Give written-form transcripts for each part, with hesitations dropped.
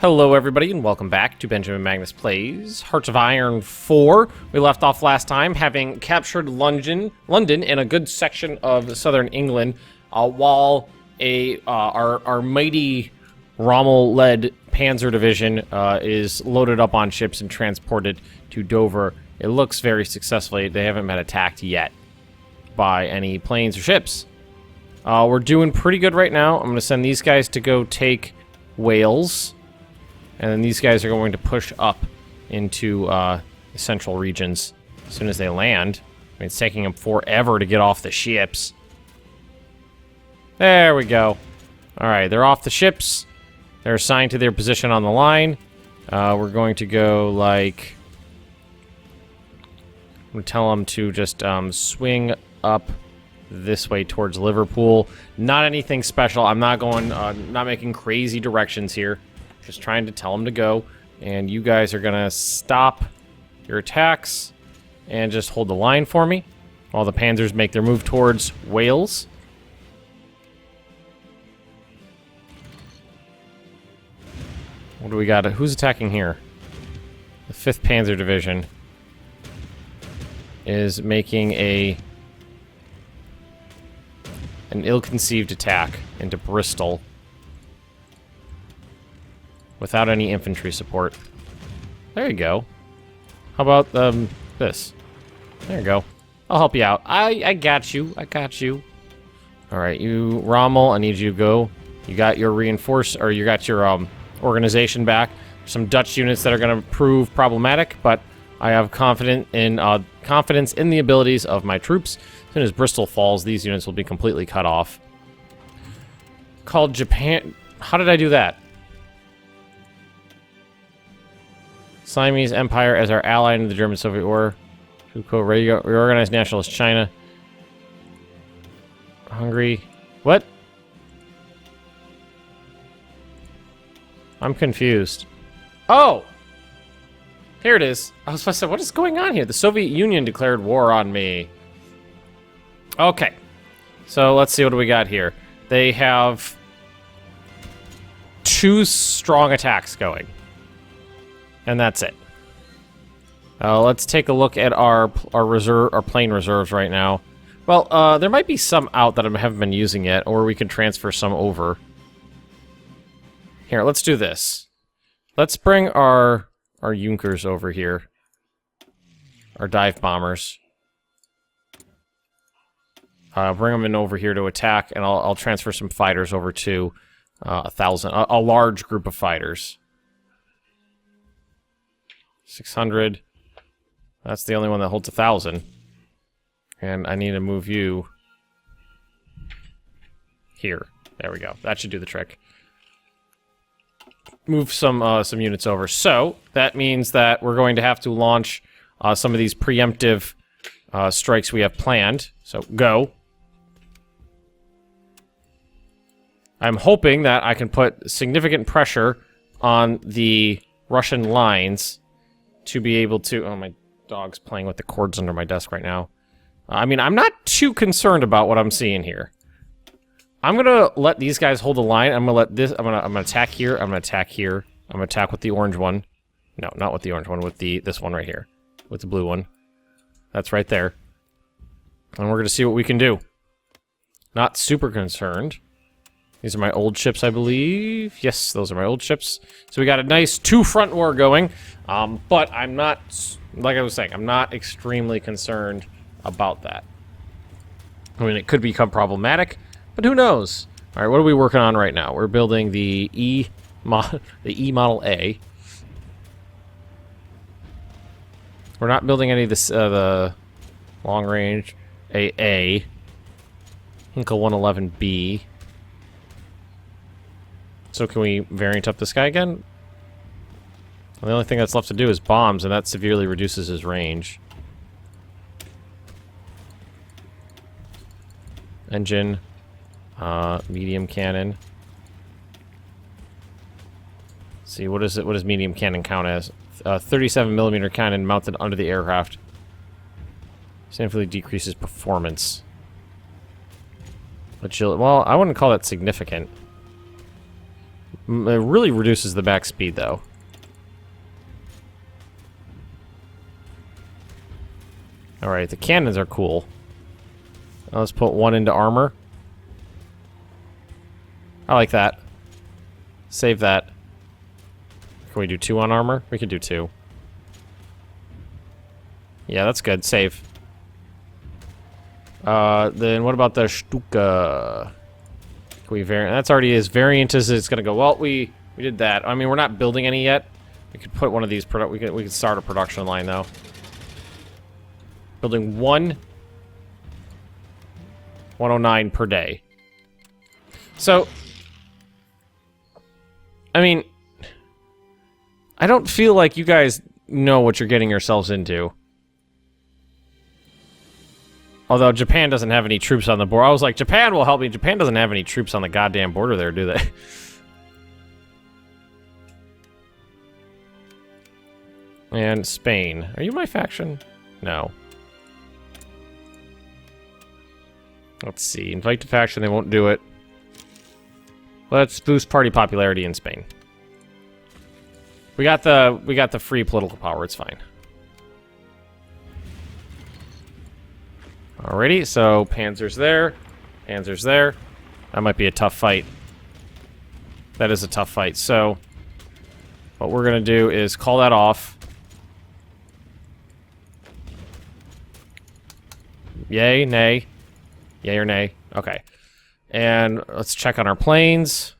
Hello everybody and welcome back to Benjamin Magnus Plays Hearts of Iron 4. We left off last time having captured London and a good section of southern England, while our mighty Rommel-led Panzer Division is loaded up on ships and transported to Dover. It looks very successfully. They haven't been attacked yet by any planes or ships. We're doing pretty good right now. I'm going to send these guys to go take Wales. And then these guys are going to push up into the central regions as soon as they land. I mean, it's taking them forever to get off the ships. There we go. Alright, they're off the ships. They're assigned to their position on the line. We're going to go, like... I'm going to tell them to just swing up this way towards Liverpool. Not anything special. I'm not going... not making crazy directions here. Just trying to tell them to go, and you guys are gonna stop your attacks and just hold the line for me while the Panzers make their move towards Wales. What do we got? Who's attacking here? The 5th Panzer Division is making an ill-conceived attack into Bristol without any infantry support. There you go. How about this? There you go. I'll help you out. I got you. I got you. All right, you Rommel, I need you to go. You got your you got your organization back. Some Dutch units that are going to prove problematic, but I have confidence in the abilities of my troops. As soon as Bristol falls, these units will be completely cut off. Called Japan. How did I do that? Siamese Empire as our ally in the German-Soviet War. Reorganized nationalist China. Hungary. What? I'm confused. Oh! Here it is. I was supposed to say, what is going on here? The Soviet Union declared war on me. Okay. So let's see what we got here. They have 2 strong attacks going. And that's it. Let's take a look at our plane reserves right now. Well, there might be some out that I haven't been using yet, or we can transfer some over. Here, let's do this. Let's bring our Junkers over here. Our dive bombers. Bring them in over here to attack, and I'll transfer some fighters over to 1,000. A large group of fighters. 600. That's the only one that holds 1,000. And I need to move you here. There we go. That should do the trick. Move some units over. So that means that we're going to have to launch some of these preemptive strikes we have planned. So go. I'm hoping that I can put significant pressure on the Russian lines to be able to... Oh, my dog's playing with the cords under my desk right now. I mean, I'm not too concerned about what I'm seeing here. I'm gonna let these guys hold the line. I'm gonna let this... I'm gonna attack here. I'm gonna attack here. I'm gonna attack with the orange one. No, not with the orange one. With this one right here. With the blue one. That's right there. And we're gonna see what we can do. Not super concerned. These are my old ships, I believe. Yes, those are my old ships. So we got a nice 2-front war going. But I'm not, like I was saying, I'm not extremely concerned about that. I mean, it could become problematic, but who knows? All right, what are we working on right now? We're building the E Model A. We're not building any of this, the long range AA. Hinkle 111B. So can we variant up this guy again? Well, the only thing that's left to do is bombs, and that severely reduces his range. Engine. Medium cannon. Let's see, what is it? What does medium cannon count as? 37mm cannon mounted under the aircraft. Significantly decreases performance. But well, I wouldn't call that significant. It really reduces the back speed, though. Alright, the cannons are cool. Now let's put one into armor. I like that. Save that. Can we do 2 on armor? We can do 2. Yeah, that's good. Save. Then what about the Stuka? Can we variant? That's already as variant as it's gonna go. Well, we did that. I mean, we're not building any yet. We could put one of these. We could start a production line though. Building 109 per day. So, I mean, I don't feel like you guys know what you're getting yourselves into. Although Japan doesn't have any troops on the border. I was like, Japan will help me. Japan doesn't have any troops on the goddamn border there, do they? And Spain. Are you my faction? No. Let's see. Invite to faction, they won't do it. Let's boost party popularity in Spain. We got the free political power, it's fine. Alrighty, so Panzer's there. Panzer's there. That might be a tough fight. That is a tough fight. So, what we're gonna do is call that off. Yay, nay. Yay or nay. Okay. And let's check on our planes.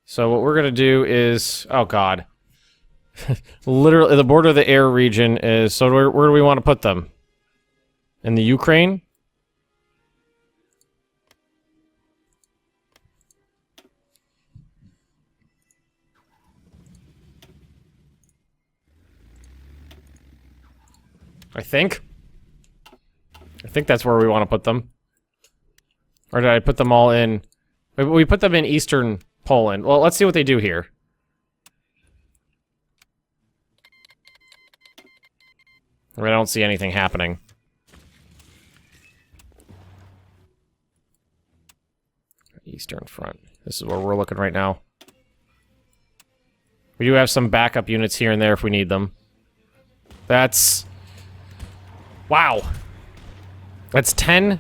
So what we're gonna do is... Oh, God. Literally, the border of the air region is... So where do we want to put them? In the Ukraine? I think that's where we want to put them. Or did I put them all in... We put them in eastern Poland. Well, let's see what they do here. I mean, I don't see anything happening. Eastern front. This is where we're looking right now. We do have some backup units here and there if we need them. That's... Wow. That's 10,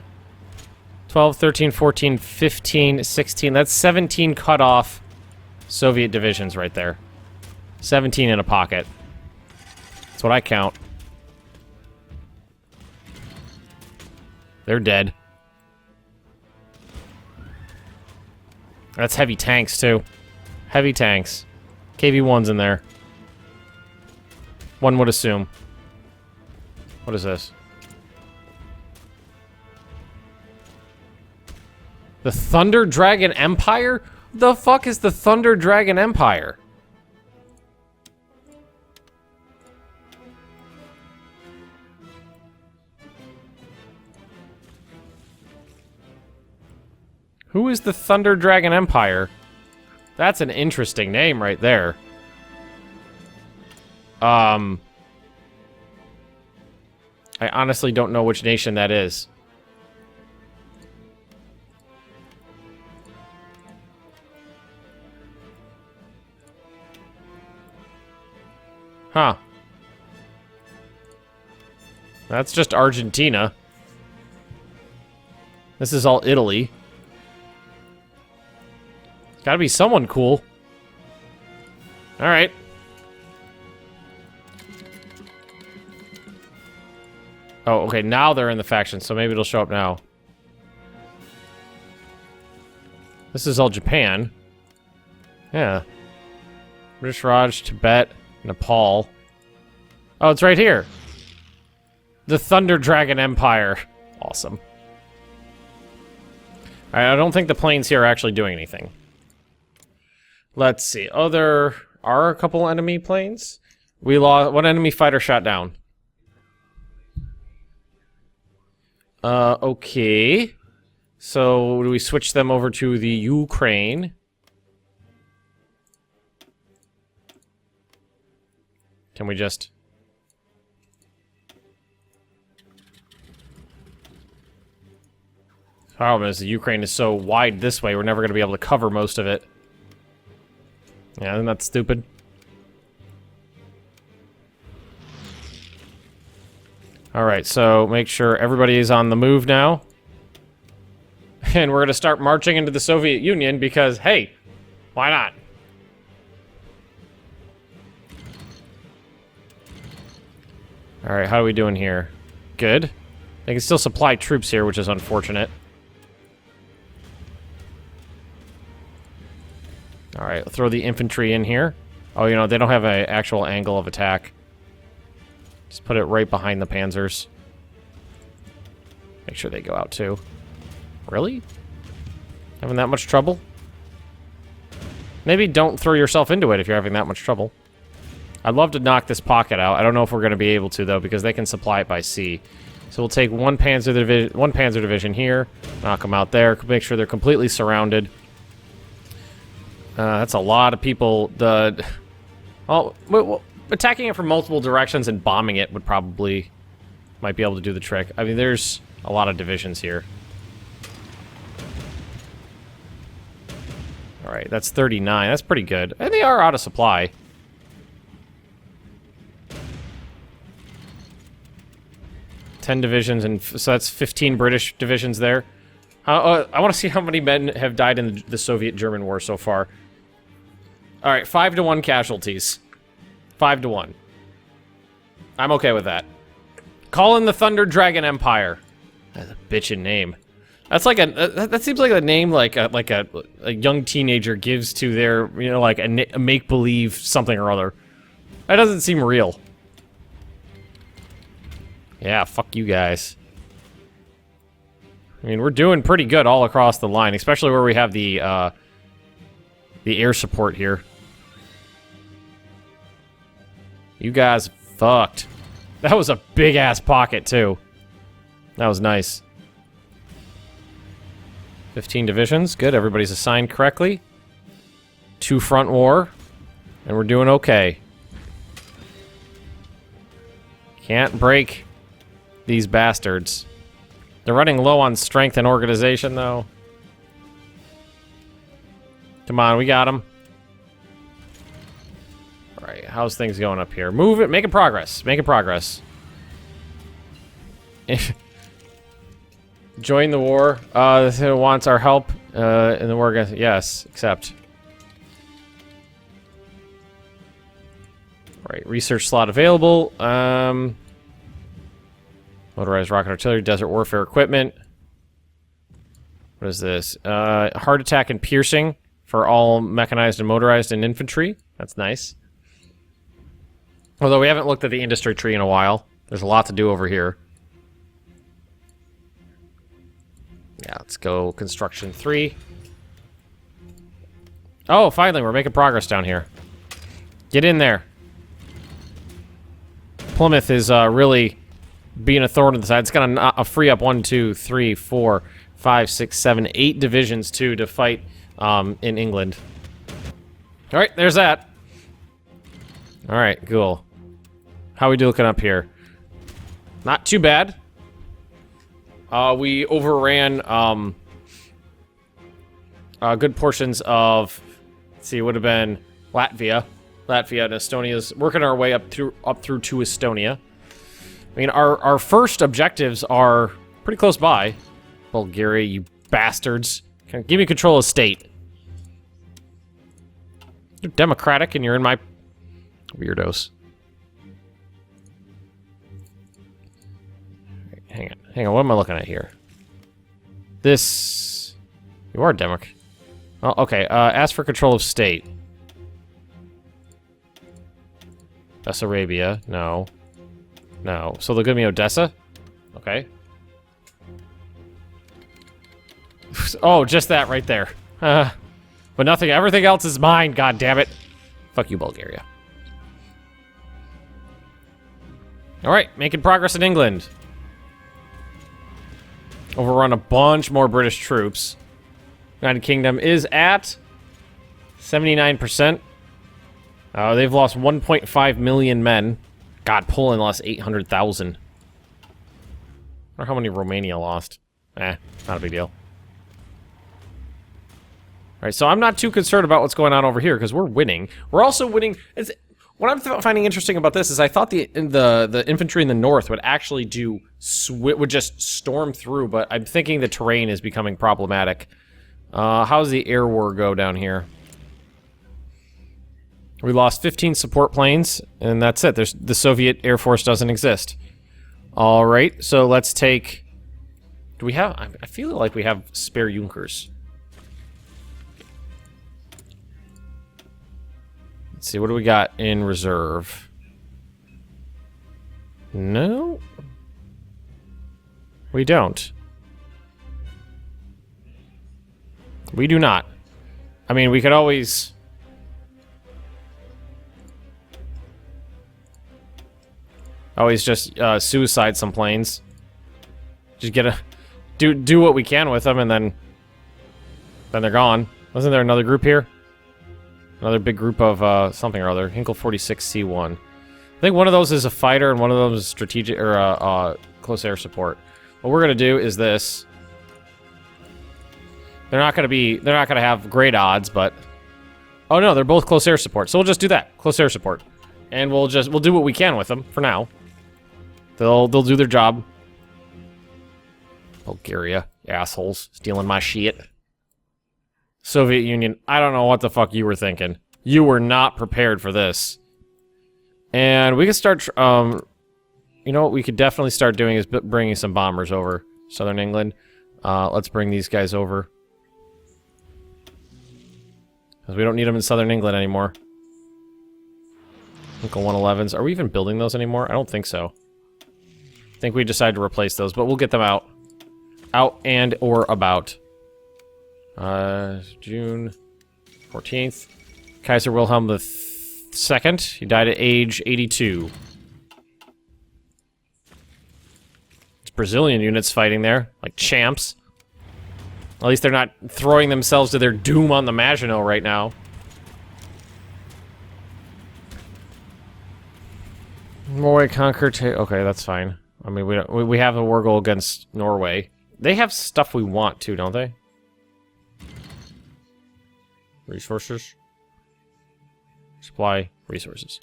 12, 13, 14, 15, 16. That's 17 cut off Soviet divisions right there. 17 in a pocket. That's what I count. They're dead. That's heavy tanks, too. Heavy tanks. KV-1's in there. One would assume. What is this? The Thunder Dragon Empire? The fuck is the Thunder Dragon Empire? Who is the Thunder Dragon Empire? That's an interesting name right there. I honestly don't know which nation that is. Huh. That's just Argentina. This is all Italy. Gotta be someone cool. Alright. Oh, okay, now they're in the faction, so maybe it'll show up now. This is all Japan. Yeah. British Raj, Tibet, Nepal. Oh, it's right here. The Thunder Dragon Empire. Awesome. Alright, I don't think the planes here are actually doing anything. Let's see. Oh, there are a couple enemy planes. We lost one enemy fighter shot down. Okay. So, do we switch them over to the Ukraine? Can we just... The problem is the Ukraine is so wide this way, we're never going to be able to cover most of it. Yeah, isn't that stupid? Alright, so make sure everybody is on the move now. And we're going to start marching into the Soviet Union because, hey, why not? Alright, how are we doing here? Good. They can still supply troops here, which is unfortunate. Alright, we'll throw the infantry in here. Oh, you know, they don't have an actual angle of attack. Just put it right behind the panzers. Make sure they go out too. Really? Having that much trouble? Maybe don't throw yourself into it if you're having that much trouble. I'd love to knock this pocket out. I don't know if we're going to be able to, though, because they can supply it by sea. So we'll take one Panzer division here, knock them out there, make sure they're completely surrounded. That's a lot of people. Attacking it from multiple directions and bombing it might be able to do the trick. I mean, there's a lot of divisions here. All right, that's 39. That's pretty good. And they are out of supply. Ten divisions, and so that's 15 British divisions there. I want to see how many men have died in the Soviet-German war so far. All right, 5-1 casualties. 5-1. I'm okay with that. Call in the Thunder Dragon Empire. That's a bitchin' name. That's like that seems like a name like a young teenager gives to their, you know, like a make-believe something or other. That doesn't seem real. Yeah, fuck you guys. I mean, we're doing pretty good all across the line, especially where we have the air support here. You guys fucked. That was a big-ass pocket, too. That was nice. 15 divisions. Good, everybody's assigned correctly. 2 front war. And we're doing okay. Can't break these bastards. They're running low on strength and organization, though. Come on, we got them. Alright, how's things going up here? Move it, making progress. Making progress. Join the war. This wants our help in the war against... Yes, accept. Alright, research slot available. Motorized rocket artillery, desert warfare equipment. What is this? Heart attack and piercing for all mechanized and motorized and infantry. That's nice. Although we haven't looked at the industry tree in a while. There's a lot to do over here. Yeah, let's go construction 3. Oh, finally, we're making progress down here. Get in there. Plymouth is really being a thorn in the side. It's gonna free up 1, 2, 3, 4, 5, 6, 7, 8 divisions too to fight in England. All right, there's that. All right, cool. How we looking up here? Not too bad. We overran good portions of, let's see, it would have been Latvia and Estonia's working our way up through to Estonia. I mean, our first objectives are pretty close by. Bulgaria, you bastards. Give me control of state. You're democratic and you're in my... Weirdos. Hang on, what am I looking at here? This... You are Democrat. Oh, okay, ask for control of state. Bessarabia, no. No. So they'll give me Odessa? Okay. Oh, just that right there. But nothing, everything else is mine, god damn it. Fuck you, Bulgaria. Alright, making progress in England. Overrun a bunch more British troops. United Kingdom is at 79%. They've lost 1.5 million men. God, Poland lost 800,000. I wonder how many Romania lost. Not a big deal. Alright, so I'm not too concerned about what's going on over here, because we're winning. We're also winning... What I'm finding interesting about this is I thought the infantry in the north would actually would just storm through, but I'm thinking the terrain is becoming problematic. How's the air war go down here? We lost 15 support planes, and that's it. The Soviet Air Force doesn't exist. Alright, so let's take... Do we have... I feel like we have spare Junkers. Let's see, what do we got in reserve? No? We don't. We do not. I mean, we could always... Always just suicide some planes. Just get a... Do what we can with them, and then they're gone. Wasn't there another group here? Another big group of something or other. Hinkle 46C1. I think one of those is a fighter, and one of those is strategic or close air support. What we're gonna do is this. They're not gonna have great odds, but oh no, they're both close air support. So we'll just do that, close air support, and we'll do what we can with them for now. They'll do their job. Bulgaria, assholes, stealing my shit. Soviet Union, I don't know what the fuck you were thinking. You were not prepared for this. And we can start, you know what we could definitely start doing is bringing some bombers over. Southern England. Let's bring these guys over. Because we don't need them in Southern England anymore. Hinkle 111s. Are we even building those anymore? I don't think so. I think we decided to replace those, but we'll get them out. Out and or about. June 14th. Kaiser Wilhelm II. He died at age 82. It's Brazilian units fighting there, like champs. At least they're not throwing themselves to their doom on the Maginot right now. Norway conquer. Okay, that's fine. I mean, we have a war goal against Norway. They have stuff we want too, don't they? Resources. Supply resources.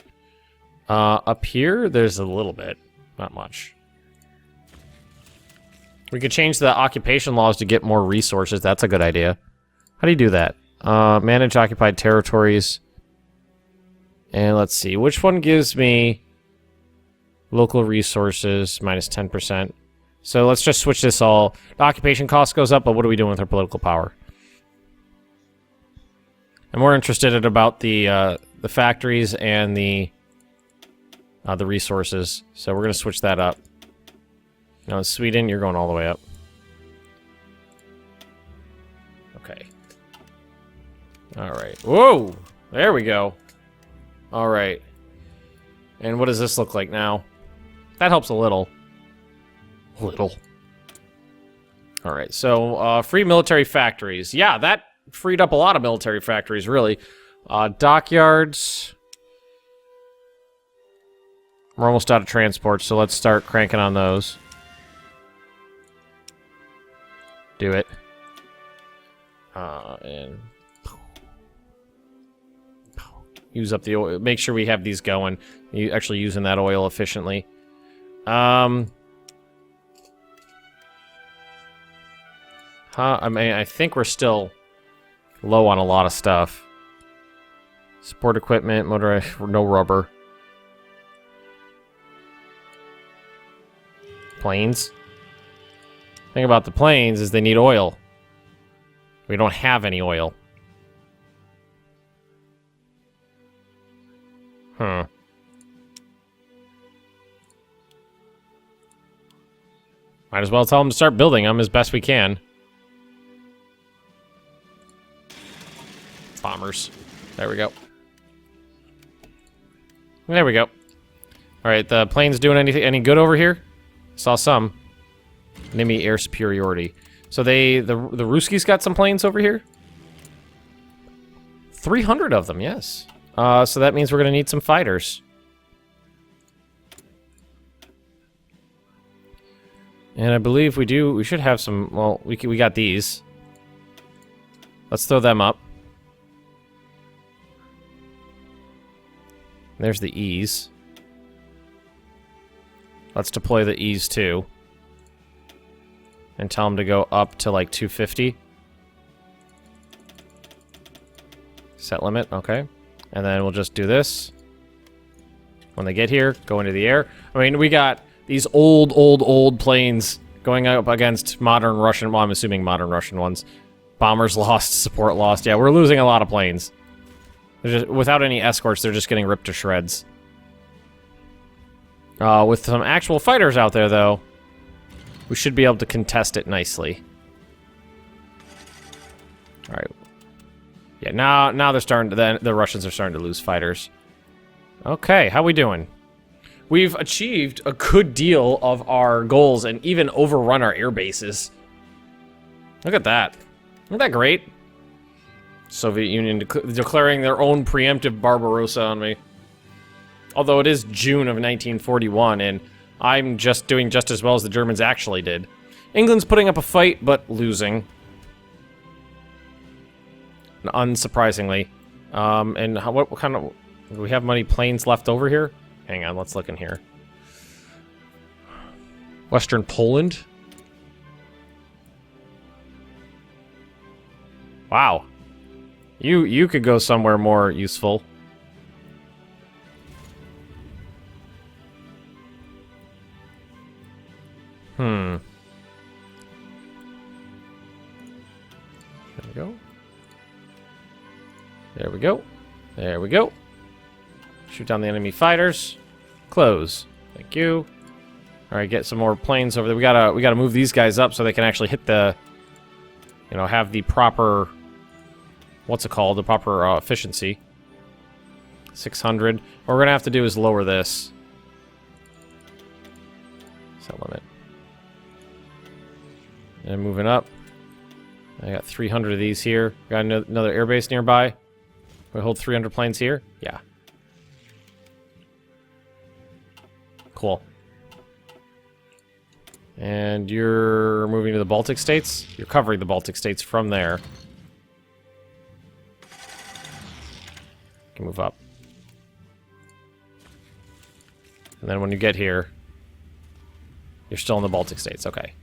Up here, there's a little bit. Not much. We could change the occupation laws to get more resources. That's a good idea. How do you do that? Manage occupied territories. And let's see. Which one gives me local resources minus 10%? So let's just switch this all. The occupation cost goes up, but what are we doing with our political power? I'm more interested in about the factories and the resources. So we're gonna switch that up. Now in Sweden, you're going all the way up. Okay. All right. Whoa! There we go. All right. And what does this look like now? That helps a little. Little. All right. So free military factories. Yeah, that freed up a lot of military factories, really. Dockyards. We're almost out of transport, so let's start cranking on those. Do it. And use up the oil. Make sure we have these going. You actually using that oil efficiently. I mean, I think we're still low on a lot of stuff. Sport equipment, motor, no rubber. Planes. Thing about the planes is they need oil. We don't have any oil. Huh. Might as well tell them to start building them as best we can. Bombers. There we go. There we go. Alright, the planes doing any good over here? Saw some. Enemy air superiority. So the Ruskies got some planes over here? 300 of them, yes. So that means we're gonna need some fighters. And I believe we should have some, well, we got these. Let's throw them up. There's the E's. Let's deploy the E's too. And tell them to go up to like 250. Set limit, okay. And then we'll just do this. When they get here, go into the air. I mean, we got these old planes going up against modern Russian, well, I'm assuming modern Russian ones. Bombers lost, support lost. Yeah, we're losing a lot of planes. Just, without any escorts, they're just getting ripped to shreds. With some actual fighters out there, though, we should be able to contest it nicely. All right. Yeah, now they're starting to, the Russians are starting to lose fighters. Okay, how we doing? We've achieved a good deal of our goals and even overrun our air bases. Look at that. Isn't that great? Soviet Union declaring their own preemptive Barbarossa on me. Although it is June of 1941, and I'm just doing just as well as the Germans actually did. England's putting up a fight, but losing. Unsurprisingly. And what kind of... Do we have many planes left over here? Hang on, let's look in here. Western Poland? Wow. You could go somewhere more useful. There we go. There we go. There we go. Shoot down the enemy fighters. Close. Thank you. All right, get some more planes over there. We gotta move these guys up so they can actually hit the, you know, have the proper, what's it called? The proper efficiency. 600. What we're gonna have to do is lower this. Set limit. And moving up. I got 300 of these here. Got another airbase nearby. We hold 300 planes here? Yeah. Cool. And you're moving to the Baltic states? You're covering the Baltic states from there. You can move up. And then when you get here, you're still in the Baltic states. Okay.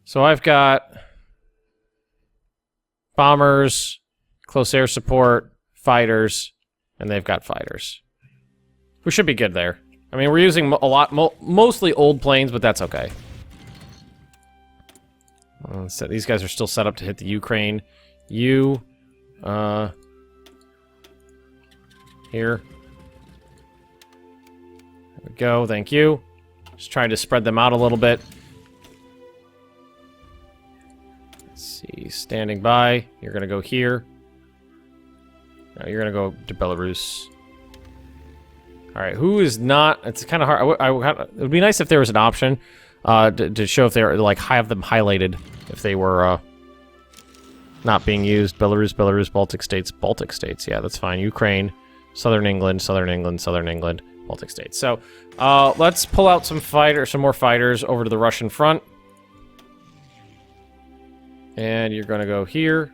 So I've got bombers, close air support, fighters, and they've got fighters. We should be good there. I mean, we're using a lot, mostly old planes, but that's okay. So these guys are still set up to hit the Ukraine. Here. There we go, thank you. Just trying to spread them out a little bit. Let's see, standing by. You're gonna go here. No, you're gonna go to Belarus. All right, who is not? It's kind of hard. It would be nice if there was an option to show if they're like have them highlighted if they were not being used. Belarus, Belarus, Baltic states, Baltic states. Yeah, that's fine. Ukraine, Southern England, Southern England, Southern England, Baltic states. So let's pull out some more fighters over to the Russian front, and you're gonna go here.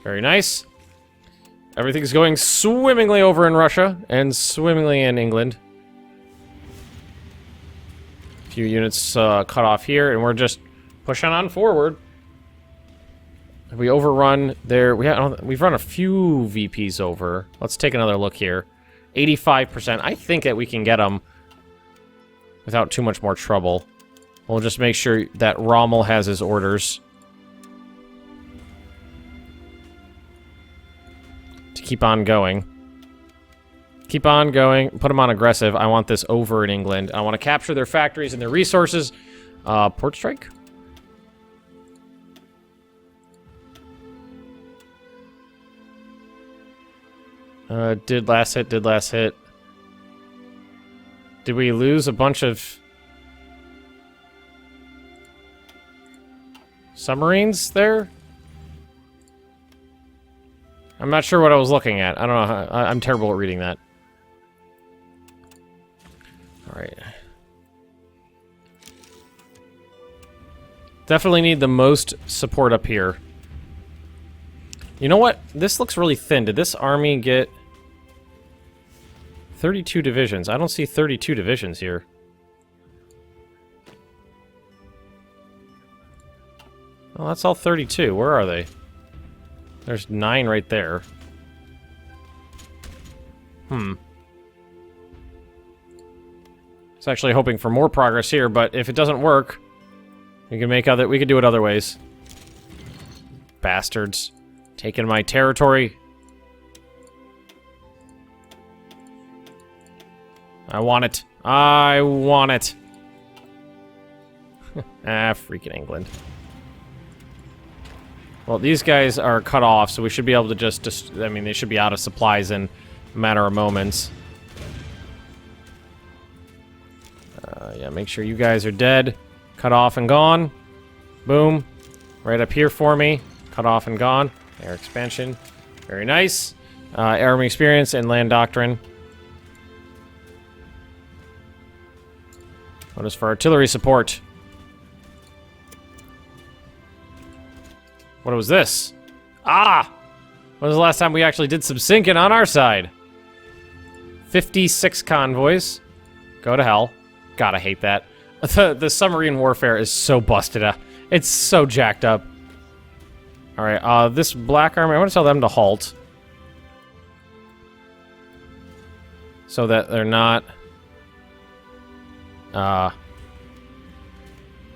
Very nice. Everything's going swimmingly over in Russia and swimmingly in England. A few units cut off here, and we're just pushing on forward. We overrun there. We've run a few VPs over. Let's take another look here. 85%. I think that we can get them without too much more trouble. We'll just make sure that Rommel has his orders. Keep on going. Keep on going. Put them on aggressive. I want this over in England. I want to capture their factories and their resources. Port strike? Did last hit. Did we lose a bunch of submarines there? I'm not sure what I was looking at. I don't know. I'm terrible at reading that. All right. Definitely need the most support up here. You know what? This looks really thin. Did this army get 32 divisions? I don't see 32 divisions here. Well, that's all 32. Where are they? There's 9 right there. It's actually hoping for more progress here, but if it doesn't work, we could do it other ways. Bastards. Taking my territory. I want it. I want it. Freaking England. Well, these guys are cut off, so we should be able to just I mean, they should be out of supplies in a matter of moments. Yeah, make sure you guys are dead. Cut off and gone. Boom. Right up here for me. Cut off and gone. Air expansion. Very nice. Army experience and land doctrine. What is for artillery support? What was this? Ah! When was the last time we actually did some sinking on our side? 56 convoys. Go to hell. God, I hate that. The submarine warfare is so busted up. It's so jacked up. Alright, this black army, I want to tell them to halt. So that they're not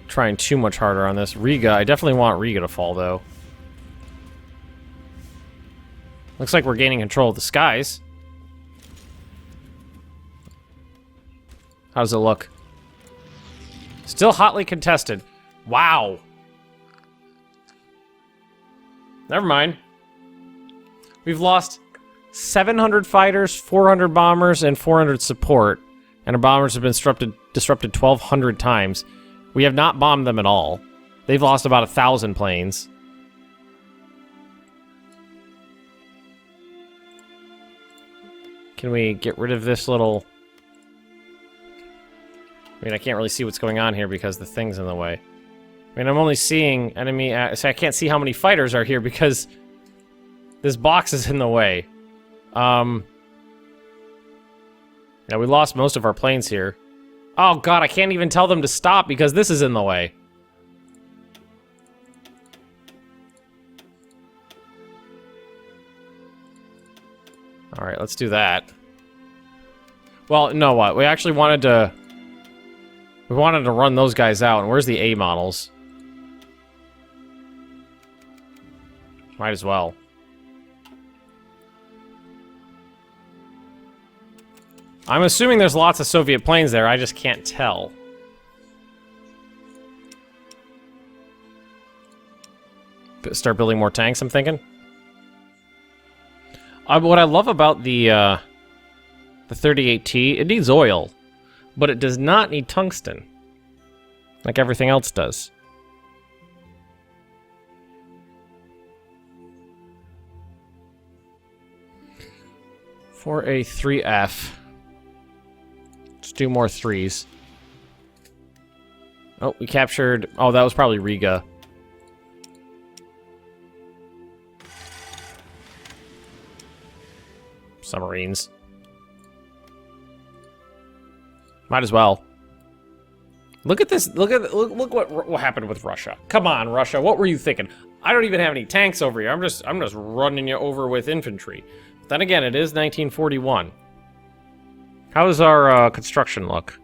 trying too much harder on this. Riga, I definitely want Riga to fall, though. Looks like we're gaining control of the skies. How does it look? Still hotly contested. Wow. Never mind. We've lost 700 fighters, 400 bombers, and 400 support. And our bombers have been disrupted 1,200 times. We have not bombed them at all. They've lost about 1,000 planes. Can we get rid of this little... I mean, I can't really see what's going on here because the thing's in the way. I mean, I'm only seeing enemy... so I can't see how many fighters are here because this box is in the way. Yeah, we lost most of our planes here. Oh god, I can't even tell them to stop because this is in the way. Alright, let's do that. Well, no, what? We actually wanted to... We wanted to run those guys out. And where's the A models? Might as well. I'm assuming there's lots of Soviet planes there, I just can't tell. Start building more tanks, I'm thinking. What I love about the 38T, it needs oil, but it does not need tungsten, like everything else does. For a 3F. Let's do more 3s. Oh, we captured... Oh, that was probably Riga. Submarines. Might as well. Look at this. Look what happened with Russia. Come on, Russia. What were you thinking? I don't even have any tanks over here. I'm just running you over with infantry. But then again, it is 1941. How does our construction look?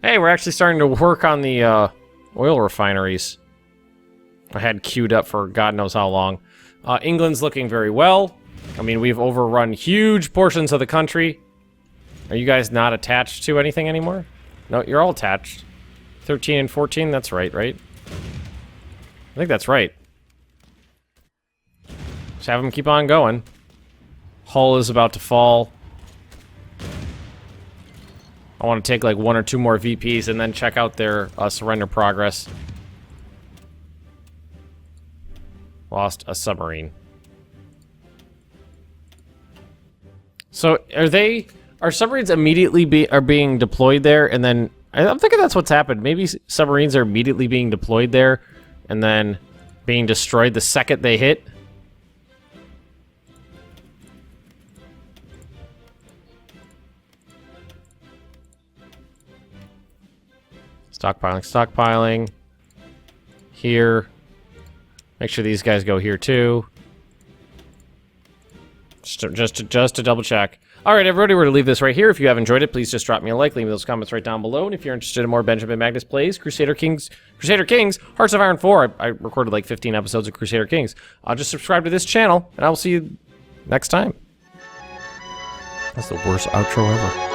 Hey, we're actually starting to work on the oil refineries. I had queued up for God knows how long. England's looking very well. I mean, we've overrun huge portions of the country. Are you guys not attached to anything anymore? No, you're all attached. 13 and 14, that's right? I think that's right. Just have them keep on going. Hull is about to fall. I want to take like 1 or 2 more VPs and then check out their surrender progress. Lost a submarine. So are submarines immediately being deployed there, and then I'm thinking that's what's happened. Maybe submarines are immediately being deployed there, and then being destroyed the second they hit. Stockpiling. Here. Make sure these guys go here too. Just to double check. All right, everybody, we're going to leave this right here. If you have enjoyed it, please just drop me a like. Leave me those comments right down below. And if you're interested in more Benjamin Magnus plays, Crusader Kings, Hearts of Iron 4. I recorded like 15 episodes of Crusader Kings. Just subscribe to this channel, and I will see you next time. That's the worst outro ever.